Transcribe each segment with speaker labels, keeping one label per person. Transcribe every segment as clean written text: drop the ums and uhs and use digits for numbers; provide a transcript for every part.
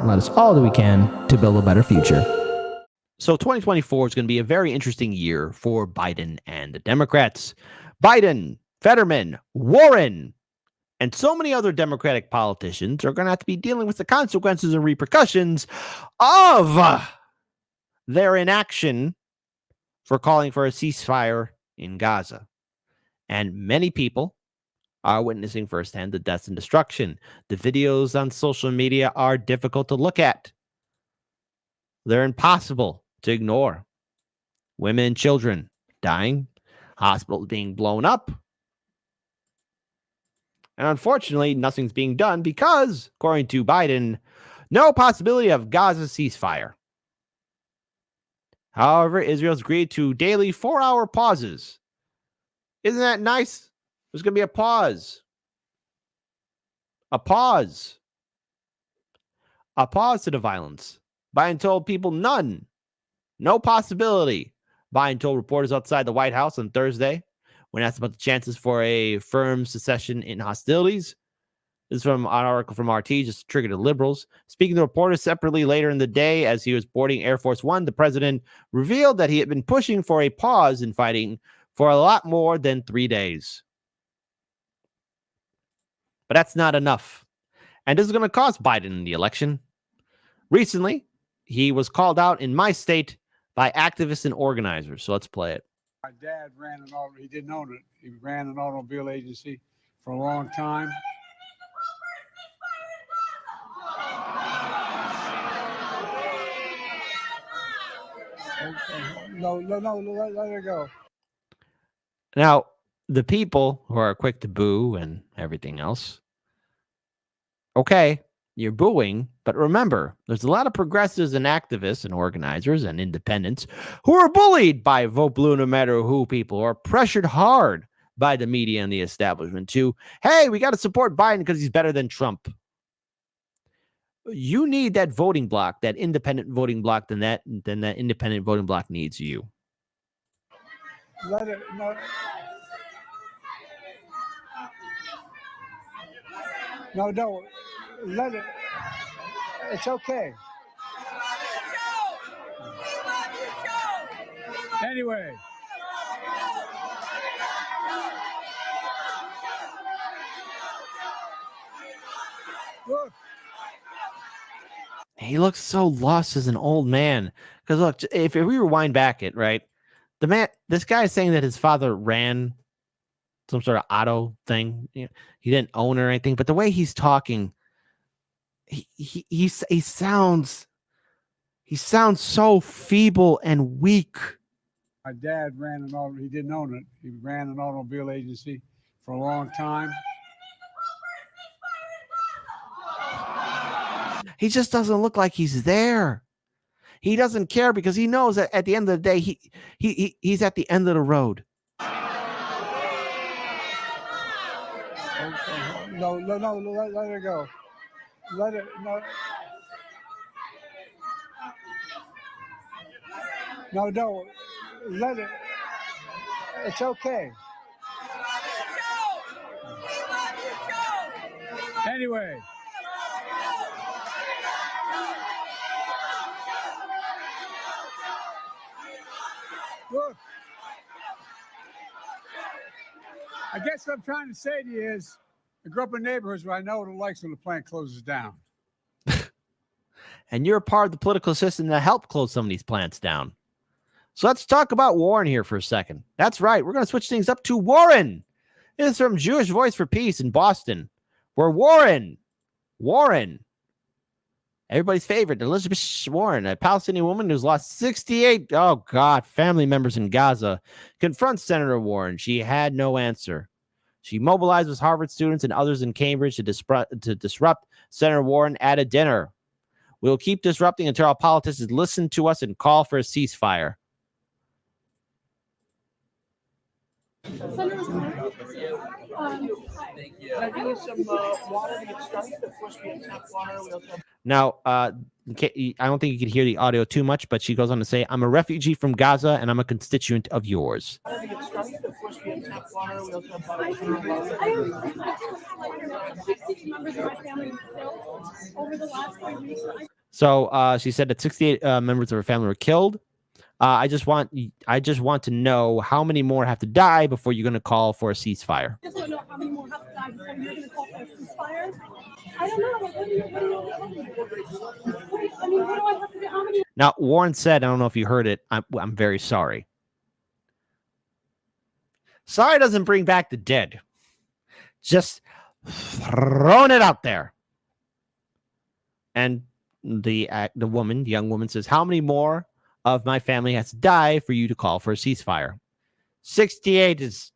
Speaker 1: and let us all do we can to build a better future. So 2024 is going to be a very interesting year for Biden and the Democrats. Biden, Fetterman, Warren, and so many other Democratic politicians are going to have to be dealing with the consequences and repercussions of their inaction for calling for a ceasefire in Gaza. And many people are witnessing firsthand the deaths and destruction. The videos on social media are difficult to look at. They're impossible to ignore. Women and children dying, hospitals being blown up. And unfortunately, nothing's being done because, according to Biden, no possibility of Gaza ceasefire. However, Israel's agreed to daily 4-hour pauses. Isn't that nice? There's going to be a pause. A pause. A pause to the violence. Biden told people none. No possibility. Biden told reporters outside the White House on Thursday when asked about the chances for a firm cessation in hostilities. This is from an article from RT, just triggered the liberals. Speaking to reporters separately later in the day as he was boarding Air Force One, the president revealed that he had been pushing for a pause in fighting for a lot more than 3 days. But that's not enough. And this is going to cost Biden the election. Recently, he was called out in my state by activists and organizers. So let's play it.
Speaker 2: My dad he didn't own it. He ran an automobile agency for a long time. No, let her go.
Speaker 1: Now, the people who are quick to boo and everything else, okay, you're booing, but remember, there's a lot of progressives and activists and organizers and independents who are bullied by Vote Blue no matter who people, who are pressured hard by the media and the establishment to, hey, we got to support Biden because he's better than Trump. You need that voting block, that independent voting block, then that independent voting block needs you.
Speaker 2: Let it, no, let it. It's okay. Anyway. Look.
Speaker 1: He looks so lost as an old man. Because look, if we rewind back it, right? This guy is saying that his father ran some sort of auto thing. You know, he didn't own or anything, but the way he's talking, he sounds so feeble and weak.
Speaker 2: My dad he didn't own it. He ran an automobile agency for a long time.
Speaker 1: He just doesn't look like he's there. He doesn't care because he knows that at the end of the day, he's at the end of the road.
Speaker 2: No, let her go. Let it, no, let it. It's okay. Anyway. Look. I guess what I'm trying to say to you is, I grew up in neighborhoods where I know what it likes when the plant closes down.
Speaker 1: And you're a part of the political system that helped close some of these plants down. So let's talk about Warren here for a second. That's right. We're going to switch things up to Warren. This is from Jewish Voice for Peace in Boston, where Warren, everybody's favorite, Elizabeth Warren, a Palestinian woman who's lost 68, family members in Gaza, confronts Senator Warren. She had no answer. She mobilizes Harvard students and others in Cambridge to disrupt Senator Warren at a dinner. We'll keep disrupting until our politicians listen to us and call for a ceasefire. Now, I don't think you can hear the audio too much, but she goes on to say, I'm a refugee from Gaza and I'm a constituent of yours. So she said that 68 members of her family were killed. I just want to know how many more have to die before you're going to call for a ceasefire.
Speaker 3: I just want to know how many more have to die before you're going to call for a ceasefire. I don't know. What do you I mean, what do I have to do? How many?
Speaker 1: Now, Warren said, I don't know if you heard it, I'm very sorry. Sorry doesn't bring back the dead. Just throwing it out there. And the young woman says, how many more of my family has to die for you to call for a ceasefire? 68 is,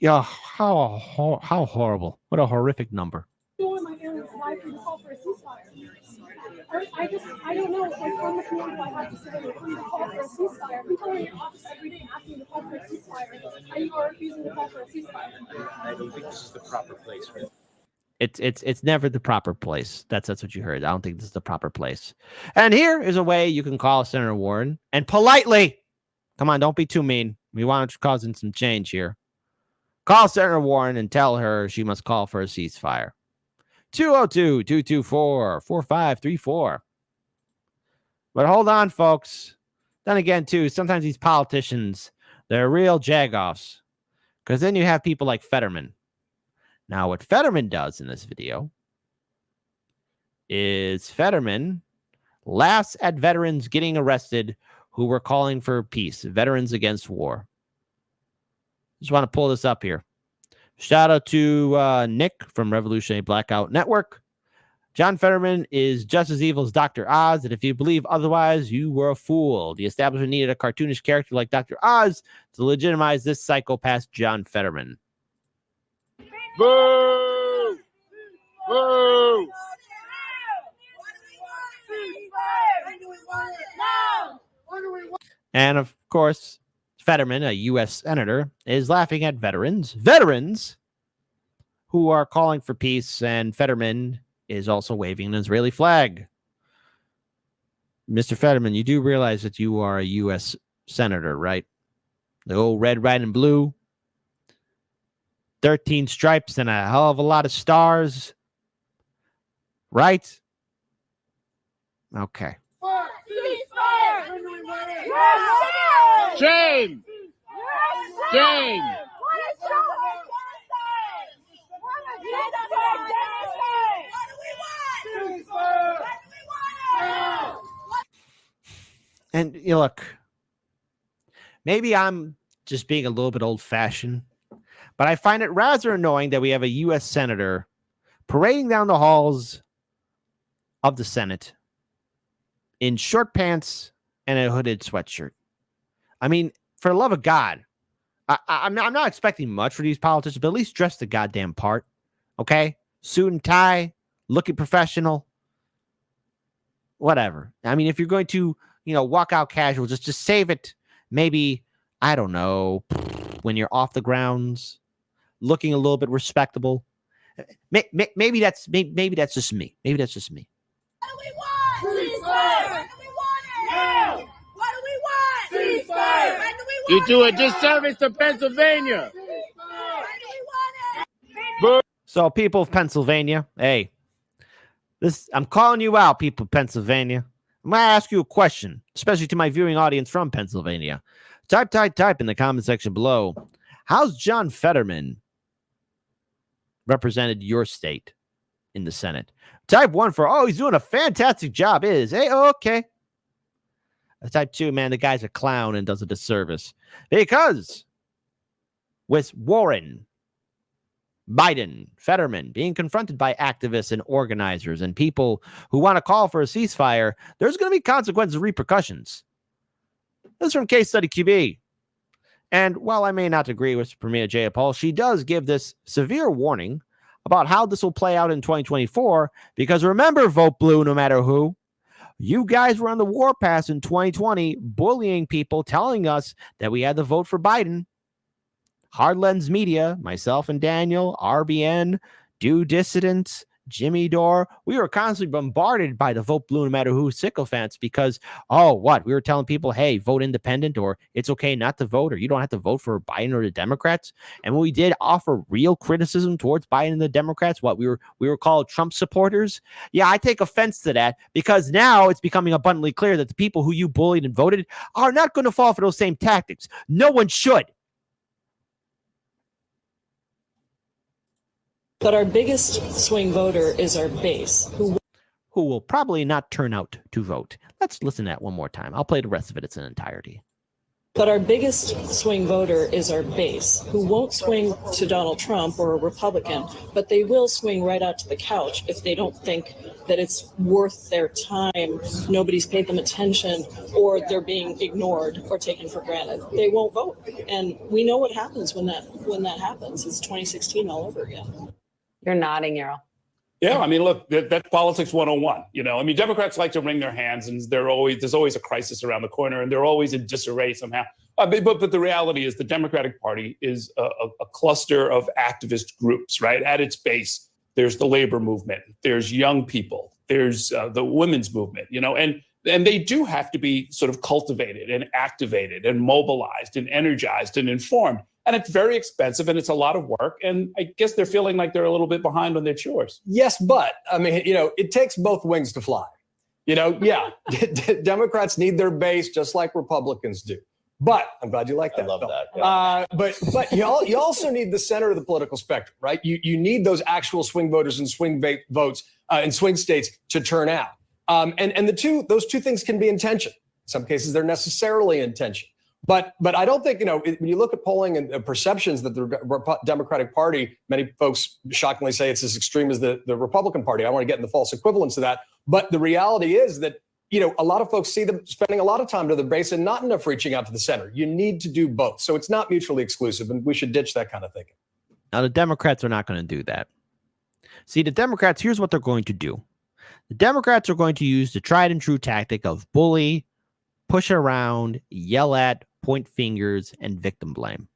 Speaker 1: how horrible. What a horrific number.
Speaker 3: My family to die for you to call for a ceasefire. I don't know, like, how much more do I have to say for you to call for a ceasefire? People are in your office every day asking to call for a ceasefire, and you are refusing to call for a ceasefire.
Speaker 4: I don't think this is the proper place for it.
Speaker 1: It's never the proper place. That's what you heard. I don't think this is the proper place. And here is a way you can call Senator Warren and politely, come on, don't be too mean. We want to cause some change here. Call Senator Warren and tell her she must call for a ceasefire. 202-224-4534. But hold on, folks. Then again, too, sometimes these politicians, they're real jagoffs. Because then you have people like Fetterman. Now, what Fetterman does in this video is Fetterman laughs at veterans getting arrested who were calling for peace, veterans against war. Just want to pull this up here. Shout out to Nick from Revolutionary Blackout Network. John Fetterman is just as evil as Dr. Oz, and if you believe otherwise, you were a fool. The establishment needed a cartoonish character like Dr. Oz to legitimize this psychopath, John Fetterman.
Speaker 4: Boo! Boo!
Speaker 1: And of course, Fetterman, a U.S. senator, is laughing at veterans who are calling for peace, and Fetterman is also waving an Israeli flag. Mr. Fetterman, you do realize that you are a U.S. senator, right? The old red, white, and blue. 13 stripes and a hell of a lot of stars. Right? Okay.
Speaker 4: Shame! Shame!
Speaker 1: And you look, maybe I'm just being a little bit old-fashioned, but I find it rather annoying that we have a U.S. senator parading down the halls of the Senate in short pants and a hooded sweatshirt. I mean, for the love of God, I'm not expecting much for these politicians, but at least dress the goddamn part, okay? Suit and tie, looking professional, whatever. I mean, if you're going to, walk out casual, just save it. Maybe, I don't know, when you're off the grounds, looking a little bit respectable. Maybe that's just me. Maybe that's just me.
Speaker 5: What do we want? Ceasefire! When do we want it? Now! What do we want? Ceasefire! When do we want
Speaker 4: You do a disservice to Pennsylvania.
Speaker 5: When do we want it?
Speaker 1: So, people of Pennsylvania, hey, I'm calling you out, people of Pennsylvania. I'm going to ask you a question, especially to my viewing audience from Pennsylvania. Type in the comment section below. How's John Fetterman represented your state in the Senate? Type 1 for, he's doing a fantastic job. Okay. Type 2, man, the guy's a clown and does a disservice. Because with Warren, Biden, Fetterman being confronted by activists and organizers and people who want to call for a ceasefire, there's going to be consequences and repercussions. This is from Case Study QB. And while I may not agree with Premier Jayapal, she does give this severe warning about how this will play out in 2024. Because remember, vote blue no matter who. You guys were on the warpath in 2020, bullying people, telling us that we had to vote for Biden. Hard Lens Media, myself and Daniel, RBN, Do Dissidents, Jimmy Dore, we were constantly bombarded by the vote blue no matter who sycophants because, we were telling people, hey, vote independent, or it's okay not to vote, or you don't have to vote for Biden or the Democrats. And when we did offer real criticism towards Biden and the Democrats, we were called Trump supporters. Yeah, I take offense to that because now it's becoming abundantly clear that the people who you bullied and voted are not going to fall for those same tactics. No one should.
Speaker 6: But our biggest swing voter is our base, who
Speaker 1: will probably not turn out to vote. Let's listen to that one more time. I'll play the rest of it in its entirety.
Speaker 6: But our biggest swing voter is our base, who won't swing to Donald Trump or a Republican, but they will swing right out to the couch if they don't think that it's worth their time, nobody's paid them attention, or they're being ignored or taken for granted. They won't vote. And we know what happens when that happens. It's 2016 all over again.
Speaker 7: You're nodding, Yarrow.
Speaker 8: Yeah, I mean, look, that's politics 101. Democrats like to wring their hands, and there's always a crisis around the corner, and they're always in disarray somehow. But the reality is the Democratic Party is a cluster of activist groups, right? At its base, there's the labor movement, there's young people, there's the women's movement, and they do have to be sort of cultivated and activated and mobilized and energized and informed. And it's very expensive and it's a lot of work. And I guess they're feeling like they're a little bit behind on their chores.
Speaker 9: Yes, but I mean, it takes both wings to fly. Democrats need their base just like Republicans do. But I'm glad you like that.
Speaker 10: I love that. Yeah.
Speaker 9: But you also need the center of the political spectrum, right? You need those actual swing voters and swing votes in swing states to turn out. And those two things can be in tension. In some cases, they're necessarily in tension. But I don't think, when you look at polling and perceptions that the Democratic Party, many folks shockingly say it's as extreme as the Republican Party. I want to get into false equivalence to that. But the reality is that, a lot of folks see them spending a lot of time to the base and not enough reaching out to the center. You need to do both. So it's not mutually exclusive, and we should ditch that kind of thinking.
Speaker 1: Now, the Democrats are not going to do that. See, the Democrats, here's what they're going to do. The Democrats are going to use the tried and true tactic of bully, push around, yell at, point fingers, and victim blame.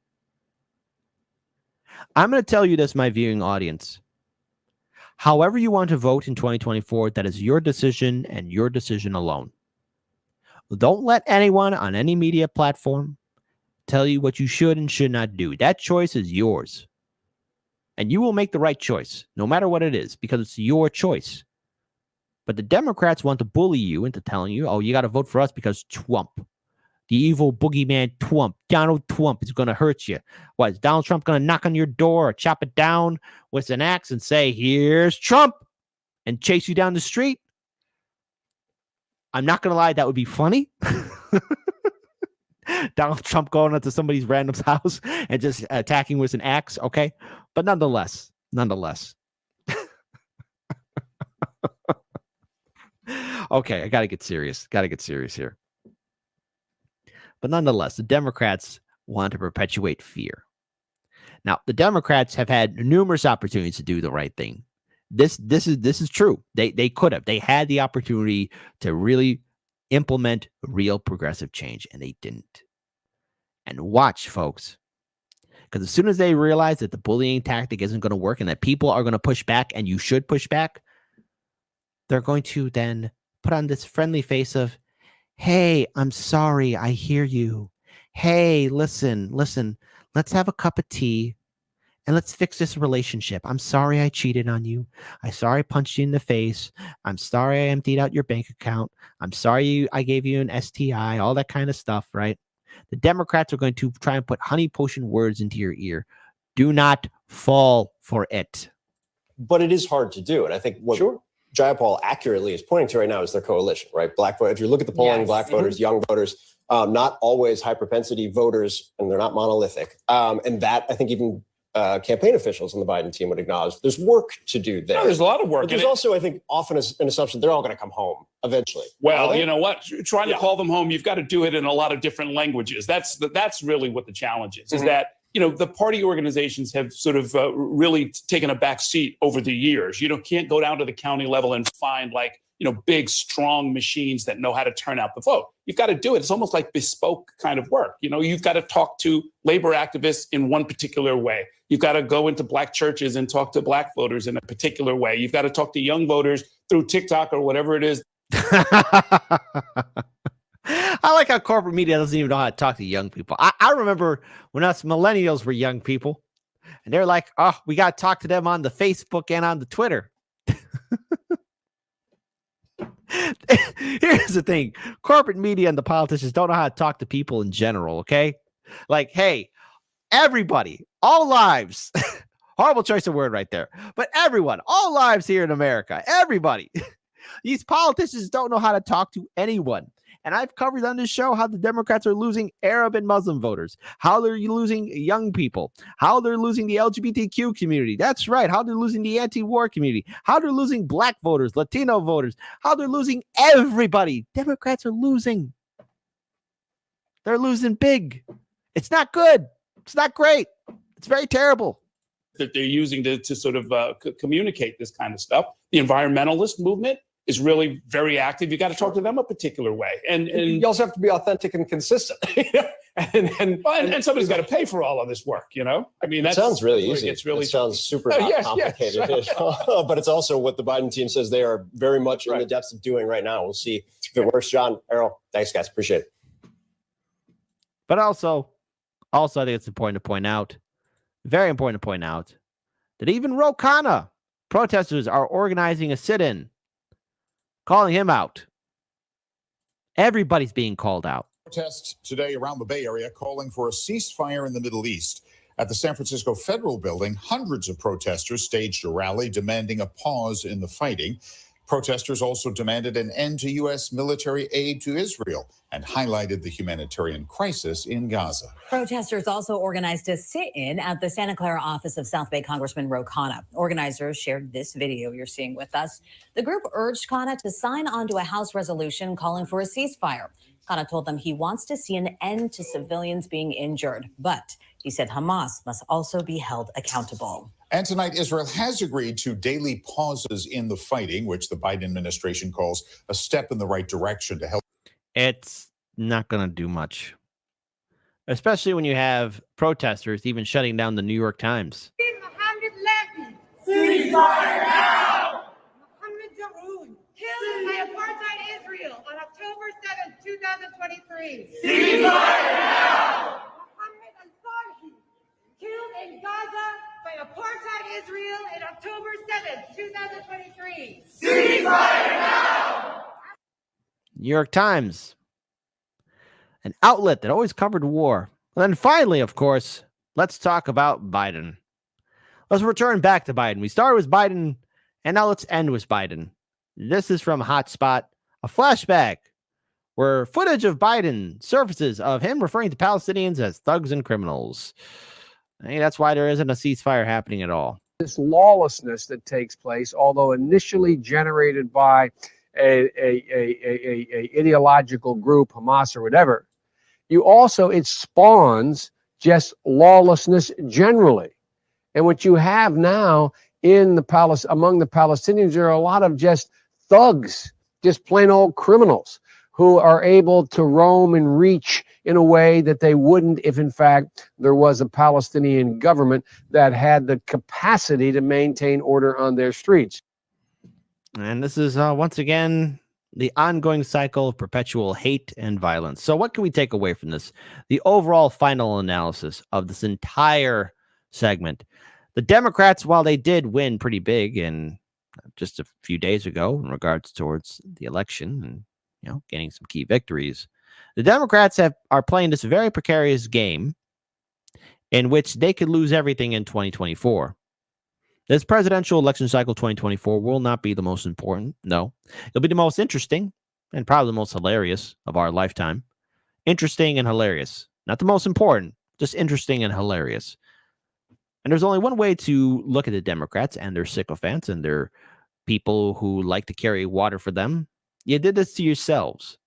Speaker 1: I'm going to tell you this, my viewing audience. However you want to vote in 2024, that is your decision and your decision alone. Don't let anyone on any media platform tell you what you should and should not do. That choice is yours. And you will make the right choice, no matter what it is, because it's your choice. But the Democrats want to bully you into telling you, you got to vote for us because Trump. The evil boogeyman Trump, Donald Trump, is going to hurt you. What, is Donald Trump going to knock on your door or chop it down with an axe and say, here's Trump, and chase you down the street? I'm not going to lie, that would be funny. Donald Trump going into somebody's random's house and just attacking with an axe, okay? But nonetheless. Okay, I got to get serious. Here. But nonetheless, the Democrats want to perpetuate fear. Now, the Democrats have had numerous opportunities to do the right thing. This is true. They could have. They had the opportunity to really implement real progressive change, and they didn't. And watch, folks. Because as soon as they realize that the bullying tactic isn't going to work and that people are going to push back, and you should push back, they're going to then put on this friendly face of, hey, I'm sorry, I hear you. Hey, listen, let's have a cup of tea and let's fix this relationship. I'm sorry I cheated on you. I'm sorry I punched you in the face. I'm sorry I emptied out your bank account. I'm sorry I gave you an STI, all that kind of stuff, right? The Democrats are going to try and put honey potion words into your ear. Do not fall for it.
Speaker 10: But it is hard to do. And I think what Jayapal accurately is pointing to right now is their coalition, right? Black voters. If you look at the polling, black voters, young voters, not always high propensity voters, and they're not monolithic. And that, I think, even campaign officials on the Biden team would acknowledge there's work to do there.
Speaker 8: No, there's a lot of work.
Speaker 10: But there's also, I think, often an assumption they're all going to come home eventually.
Speaker 8: Well, you know what? Trying to call them home, you've got to do it in a lot of different languages. That's really what the challenge is, is that, the party organizations have sort of really taken a back seat over the years. You can't go down to the county level and find like big, strong machines that know how to turn out the vote. You've got to do it. It's almost like bespoke kind of work. You've got to talk to labor activists in one particular way. You've got to go into black churches and talk to black voters in a particular way. You've got to talk to young voters through TikTok or whatever it is.
Speaker 1: I like how corporate media doesn't even know how to talk to young people. I remember when us millennials were young people, and they're like, oh, we got to talk to them on the Facebook and on the Twitter. Here's the thing. Corporate media and the politicians don't know how to talk to people in general, okay? Like, hey, everybody, all lives. Horrible choice of word right there. But everyone, all lives here in America, everybody. These politicians don't know how to talk to anyone. And I've covered on this show how the Democrats are losing Arab and Muslim voters, how they're losing young people, how they're losing the LGBTQ community. That's right. How they're losing the anti-war community, how they're losing black voters, Latino voters, how they're losing everybody. Democrats are losing. They're losing big. It's not good. It's not great. It's very terrible.
Speaker 8: That they're using to sort of communicate this kind of stuff. The environmentalist movement is really very active. You got to talk to them a particular way, and
Speaker 9: you also have to be authentic and consistent. and
Speaker 8: somebody's got to pay for all of this work. I mean, that
Speaker 10: sounds really easy.
Speaker 8: It's really
Speaker 10: it sounds super complicated,
Speaker 8: yes.
Speaker 10: But it's also what the Biden team says they are very much in the depths of doing right now. We'll see if it works. John, Errol, thanks, guys. Appreciate it.
Speaker 1: But also, I think it's important to point out, very important to point out, that even Ro Khanna protesters are organizing a sit-in, calling him out. Everybody's being called out.
Speaker 7: Protests today around the Bay Area calling for a ceasefire in the Middle East. At the San Francisco Federal Building, hundreds of protesters staged a rally demanding a pause in the fighting. Protesters also demanded an end to U.S. military aid to Israel and highlighted the humanitarian crisis in Gaza.
Speaker 11: Protesters also organized a sit-in at the Santa Clara office of South Bay Congressman Ro Khanna. Organizers shared this video you're seeing with us. The group urged Khanna to sign onto a House resolution calling for a ceasefire. Khanna told them he wants to see an end to civilians being injured, but he said Hamas must also be held accountable.
Speaker 7: And tonight, Israel has agreed to daily pauses in the fighting, which the Biden administration calls a step in the right direction to help.
Speaker 1: It's not going to do much, especially when you have protesters even shutting down the New York Times.
Speaker 5: Ceasefire now! Mohammed Daroun, killed by apartheid Israel on October 7th, 2023. Ceasefire now! Mohammed al-Farhi, killed in Gaza by apartheid Israel in October 7th, 2023. Ceasefire now!
Speaker 1: New York Times, an outlet that always covered war. And then finally, of course, let's talk about Biden. Let's return back to Biden. We started with Biden, and now let's end with Biden. This is from Hotspot, a flashback where footage of Biden surfaces of him referring to Palestinians as thugs and criminals. I think that's why there isn't a ceasefire happening at all.
Speaker 12: This lawlessness that takes place, although initially generated by a ideological group, Hamas or whatever, it spawns just lawlessness generally. And what you have now among the Palestinians, there are a lot of just thugs, just plain old criminals who are able to roam and reach in a way that they wouldn't if, in fact, there was a Palestinian government that had the capacity to maintain order on their streets.
Speaker 1: And this is, once again, the ongoing cycle of perpetual hate and violence. So what can we take away from this? The overall final analysis of this entire segment. The Democrats, while they did win pretty big in just a few days ago in regards towards the election and gaining some key victories, the Democrats are playing this very precarious game in which they could lose everything in 2024. This presidential election cycle 2024 will not be the most important. No, it'll be the most interesting and probably the most hilarious of our lifetime. Interesting and hilarious. Not the most important, just interesting and hilarious. And there's only one way to look at the Democrats and their sycophants and their people who like to carry water for them. You did this to yourselves.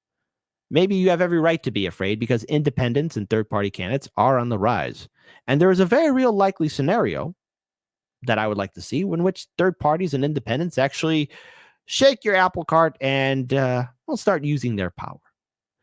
Speaker 1: Maybe you have every right to be afraid because independents and third-party candidates are on the rise. And there is a very real likely scenario that I would like to see in which third parties and independents actually shake your apple cart and we'll start using their power.